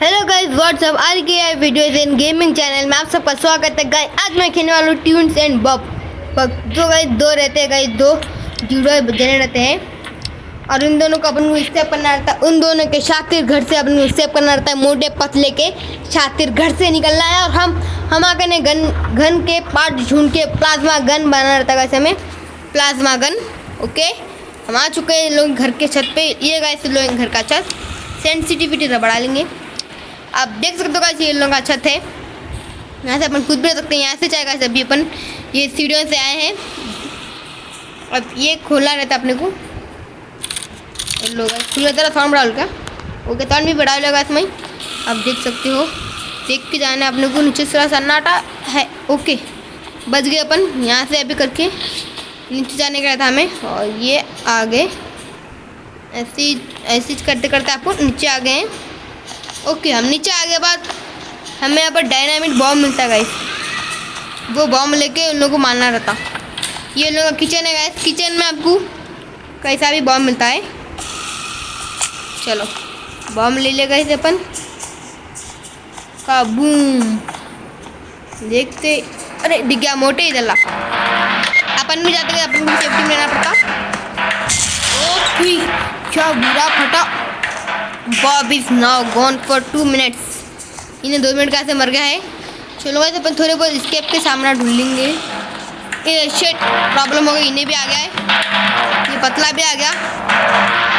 Hello guys what's up आज की है वीडियोज इन गेमिंग चैनल में आप सबका स्वागत है गाइस। आज मैं खेलने वाला हूँ ट्यून्स एंड बॉब। जो गाइस दो रहते हैं गाइस, दो जूडो जने रहते हैं और उन दोनों को अपन को स्टेप करना रहता है। उन दोनों के शातिर घर से अपन को स्टेप करना रहता है। मोटे पतले के शातिर घर से निकलना है और हम आकर ने गन के पार्ट ढूंढ के प्लाज्मा गन बनाना रहता है गाइस, हमें प्लाज्मा गन। ओके, हम आ चुके हैं लोग घर के छत पे। ये गाइस लोग घर का छत सेंसिटिविटी बढ़ा लेंगे। आप देख सकते हो गाइस, ये लोगों का छत है। यहाँ से अपन कूद भी सकते हैं, यहाँ से चाहे गाइस अभी अपन ये सीढ़ियों से आए हैं। अब ये खोला रहता है अपने को, लोग खुला तरह साउंड बढ़ा का। ओके, साउंड भी बढ़ा लेगा इसमें, आप देख सकते हो। देख के जाना है अपने को, नीचे थोड़ा सन्नाटा है। ओके, बच गए अपन यहाँ से अभी करके नीचे जाने का रहता हमें। और ये आगे ऐसी करते करते आपको नीचे आ गए हैं। ओके, हम नीचे आ गए बाद हमें यहाँ पर डायनामिट बॉम्ब मिलता है गाइस। वो बॉम्ब लेके उन लोगों को मारना रहता। ये लोगों का किचन है गाइस, किचन में आपको कैसा भी बॉम्ब मिलता है। चलो बॉम्ब ले ले गाइस अपन का बूम। देखते, अरे दिख गया मोटे इधर ला। अपन भी जाते गए, अपन को सेफ्टी में रहना पड़ता। ओके, क्या बुरा फटा। Bob is now gone for 2 minutes. इन्हें 2 मिनट का ऐसे मर गया है। चलो गाइस अपन थोड़े बहुत स्केप के सामना ढूंढ लेंगे। ये शिट प्रॉब्लम हो गई, इन्हें भी आ गया है, ये पतला भी आ गया।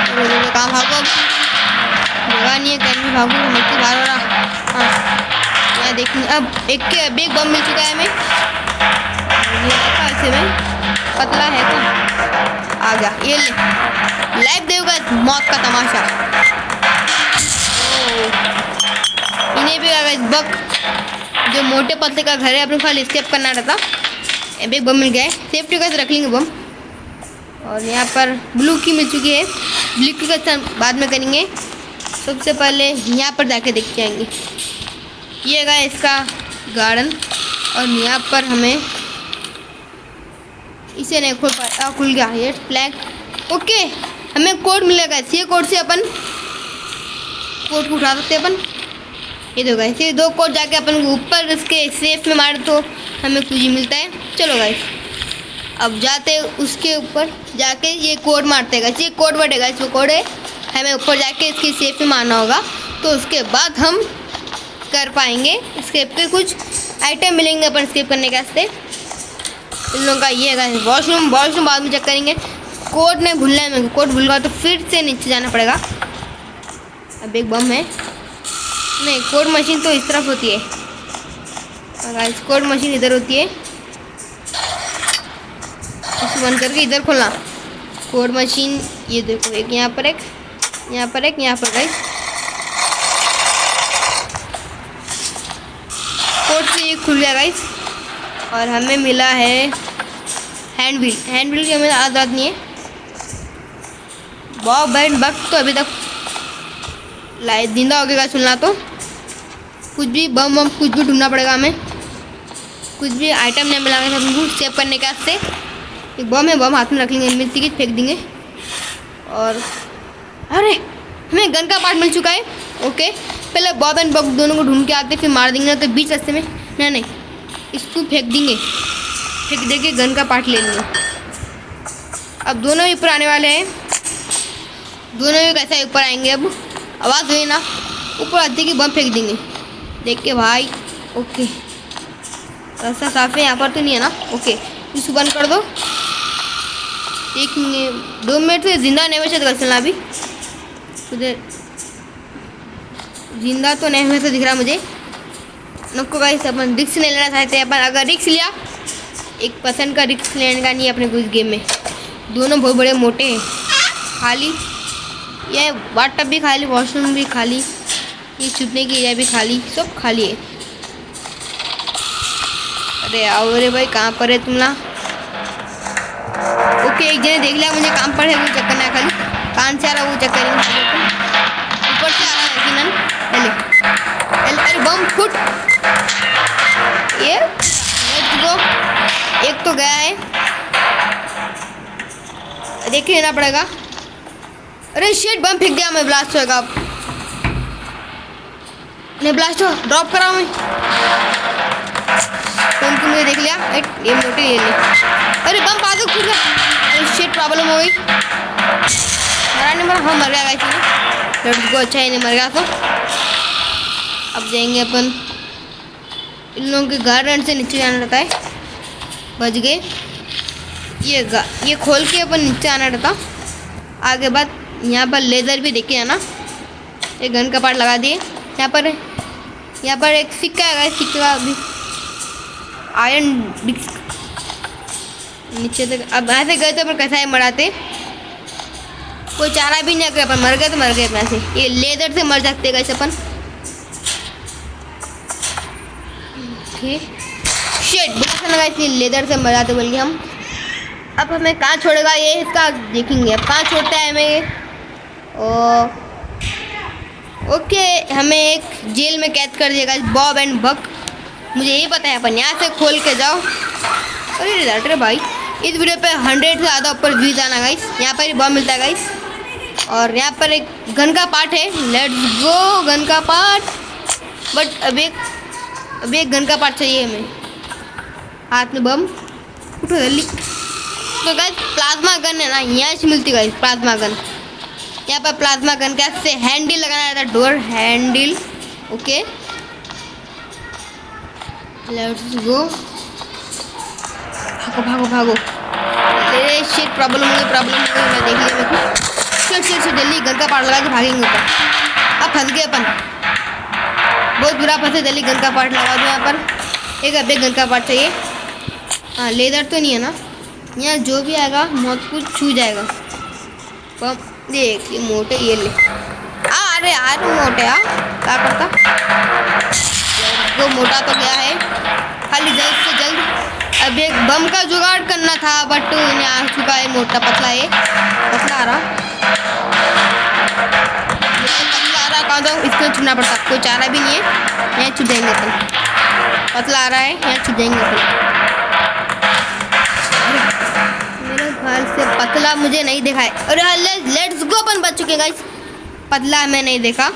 तो कहाँ भागो, जगह नहीं है, कहीं भी भागो, मक्की बाहर हो रहा। हाँ यहाँ देखेंगे। अब एक बम मिल चुका है हमें। ये ऐसे में पतला है तो आ गया। ये ले लाइव देगा मौत का तमाशा। इन्हें भी आ गया बक। जो मोटे पत्ते का घर है अपने खाली स्केप करना रहता। अब एक बम मिल गया है, सेफ्टी का रख लेंगे बम। और यहाँ पर ब्लू की मिल चुकी है, ब्लू की का बाद में करेंगे। सबसे पहले यहाँ पर जाके देख के आएंगे। ये गया इसका गार्डन और यहाँ पर हमें इसे नहीं खोल पाया, खुल गया ये फ्लैग। ओके, हमें कोड मिलेगा। ये कोड से अपन कोड को उठा सकते हैं अपन। ये दो गाइस, ये 2 कोड जाके अपन ऊपर इसके सेफ में मार तो हमें कुछ मिलता है। चलो गाइस अब जाते उसके ऊपर जाके ये कोड मारते हैं गाइस। ये कोड वर्ड है गाइस, वो कोड है, हमें ऊपर जाके इसके सेफ में मारना होगा। तो उसके बाद हम कर पाएंगे स्केप के, कुछ आइटम मिलेंगे अपन स्केप करने के वास्ते। इन लोगों का ये गाइस वॉशरूम बाद में चेक करेंगे। कोड नहीं भूलना है मेरे को, कोड भूल गया तो फिर से नीचे जाना पड़ेगा। अब एक बम है, नहीं कोड मशीन तो इस तरफ होती है गाइस, कोड मशीन इधर होती है। इसे बंद करके इधर खोलना कोड मशीन। ये देखो, एक यहाँ पर, एक यहाँ पर, एक यहाँ पर गाइस। कोड से ये खुल गया गाइस। और हमें मिला है हैंड व्हील की हमें आज़ाद नहीं है। बॉब एंड बक तो अभी तक लाइट जिंदा हो गया। सुनना तो कुछ भी बम कुछ भी ढूंढना पड़ेगा हमें। कुछ भी आइटम नहीं मिला हमको सेव करने के वास्ते। एक बम है, बम हाथ में रख लेंगे, मिलती की फेंक देंगे। और अरे हमें गन का पार्ट मिल चुका है। ओके, पहले बॉब एंड बक दोनों को ढूंढ के आते फिर मार देंगे। तो बीच रास्ते में नहीं इसको फेंक देंगे, फेंक दे के गन का पार्ट ले लेंगे। अब दोनों ही ऊपर आने वाले हैं। दोनों ही कैसे ऊपर आएंगे, अब आवाज़ हुई ना, ऊपर आते कि बम फेंक देंगे। देख के भाई। ओके, रास्ता साफ है, यहाँ पर तो नहीं है ना। ओके, इसको बंद कर दो। देखेंगे 2 मिनट से जिंदा नहीं वैसे कर चलना। अभी उधर जिंदा तो नहीं वैसे दिख रहा मुझे। नको गाइस, अपन रिक्स नहीं लेना चाहते। अपन अगर रिक्स लिया, 1% का रिक्स लेने का नहीं है अपने को इस गेम में। दोनों बहुत बड़े मोटे हैं। खाली ये बाथ टब भी खाली, वॉशरूम भी खाली, ये छुपने की एरिया भी खाली, सब खाली है। अरे आओ रे भाई, कहाँ पर है तुम ना। ओके, एक जने देख लिया मुझे काम पर है, वो चक्कर ना खाली कान से आ रहा वो चक्कर ऊपर से आ रहा है कि ना। अरे बम फुट। ये एक तो गया है, देख लेना पड़ेगा। अरे शिट, बम फेंक दिया मैं, ब्लास्ट होएगा अब। नहीं ब्लास्ट हो, ड्रॉप करा मैं। तुम तुमने देख लिया, ये मोटे ये ले। अरे बम बाजू खुद का, अरे शिट प्रॉब्लम हो गई। मरा नहीं मरा, हाँ मर गया गाइस। लेट्स गो, अच्छा ही नहीं मर गया तो। अब जाएंगे अपन, इन लोगों के गार्डन से नीचे जाना रहता है। बच गए, ये खोल के अपन नीचे आना रहता। आगे बाद यहाँ पर लेज़र भी देखे जाना। एक गन का पार्ट लगा दिए। यहाँ पर एक सिक्का है, सिक्के का भी आयरन डिस्क नीचे तक। अब ऐसे गए तो अपन कैसा है मराते, कोई चारा भी नहीं। अगर अपन मर गए तो मर गए अपने से। ये लेज़र से मर सकते कैसे अपन। शिट बुरा लगा, इसलिए लेदर से मर जाते बोल के हम। अब हमें कहाँ छोड़ेगा ये, इसका देखेंगे अब कहाँ छोड़ता है हमें ये। ओके, हमें एक जेल में कैद कर दिएगा बॉब एंड बक। मुझे यही पता है, अपन यहाँ से खोल के जाओ। अरे अरे भाई, इस वीडियो पे 100 से ज़्यादा ऊपर व्यूज आना गाइस। यहाँ पर ही बॉब मिलता है गाइस। और यहाँ पर एक गन का पार्ट है, लेट्स गो गन का पार्ट। बट अभी एक गन का पार्ट चाहिए हमें। हाथ में बम उठो जल्दी। तो गाइस प्लाज्मा गन है ना, यहाँ से मिलती गाइस प्लाज्मा गन। यहाँ पर प्लाज्मा गन का से हैंडल लगाना रहता है, door handle. Okay let's go, भागो भागो भागो। अरे शिट प्रॉब्लम हो गई, मैं देख लिया मेरे को। शिट जल्दी गन का पार्ट लगा के भागेंगे ऊपर। अब फंस गए अपन, बहुत बुरा फंसे। जल्दी गन का पार्ट लगा दो यहाँ पर। एक अब गन का पार्ट चाहिए। हाँ लेदर तो नहीं है ना, यहाँ जो भी आएगा मौत को छू जाएगा। बम देख ये मोटे, ये ले। अरे यार मोटे क्या करता। वो मोटा तो गया है, खाली जल्द से जल्द अब एक बम का जुगाड़ करना था। बट यहाँ आ चुका है मोटा, पतला है, पतला आ रहा। पतला आ रहा कहाँ तो इसको छूना पड़ता, कोई चारा भी नहीं है। यहाँ छू जाएंगे अपन, पतला आ रहा है, यहाँ छू जाएंगे अपन। मेरे ख्याल से पतला मुझे नहीं देखा है। अरे लेट्स गो, अपन बच चुके गाइस। पतला हमें नहीं देखा।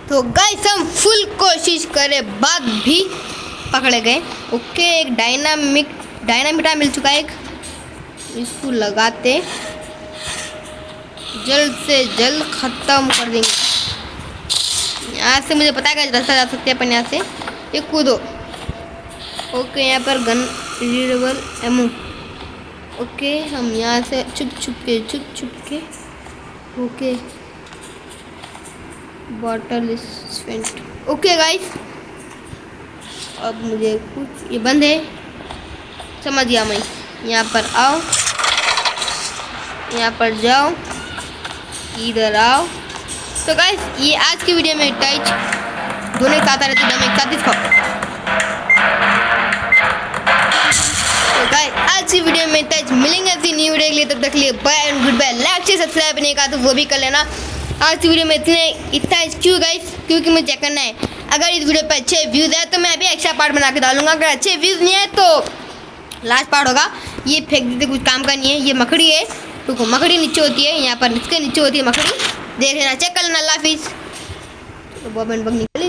तो गाइस हम फुल कोशिश करे बाद भी पकड़े गए। ओके एक डायनामिटा मिल चुका है। एक इसको लगाते जल्द से जल्द ख़त्म कर देंगे। यहाँ से मुझे पता है कि रास्ता जा सकते हैं अपन यहाँ से। ये कूदो। ओके, यहाँ पर गन रीडेबल एमो। ओके, हम यहाँ से छुप छुप के okay, bottle spent. Okay guys, अब मुझे कुछ ये बंद है, समझ गया मैं। यहाँ पर आओ, यहाँ पर जाओ, इधर आओ। तो गाइस ये आज की वीडियो में टाइच दोनों एक साथ आ रहे थे, दोनों एक साथ ही खाओ। तो गाइस आज की वीडियो में टाइच मिलेंगे ऐसी न्यू वीडियो के लिए, तब तक लिए bye and goodbye. Like से सब्सक्राइब नहीं कहा तो वो भी कर लेना। आज की वीडियो में इतना क्यों गाइस, क्योंकि मुझे चेक करना है अगर इस वीडियो पे अच्छे व्यूज़ है तो मैं अभी एक्स्ट्रा पार्ट बना के डालूंगा। अगर अच्छे व्यूज़ नहीं है तो लास्ट पार्ट होगा। ये फेंक देते, कुछ काम का नहीं है। ये मकड़ी है, देखो मकड़ी नीचे होती है, यहाँ पर इसके नीचे होती है मकड़ी, देख लेना, चेक कर लेना। अल्लाह हाफिज़। तो बॉब एंड बग निकली।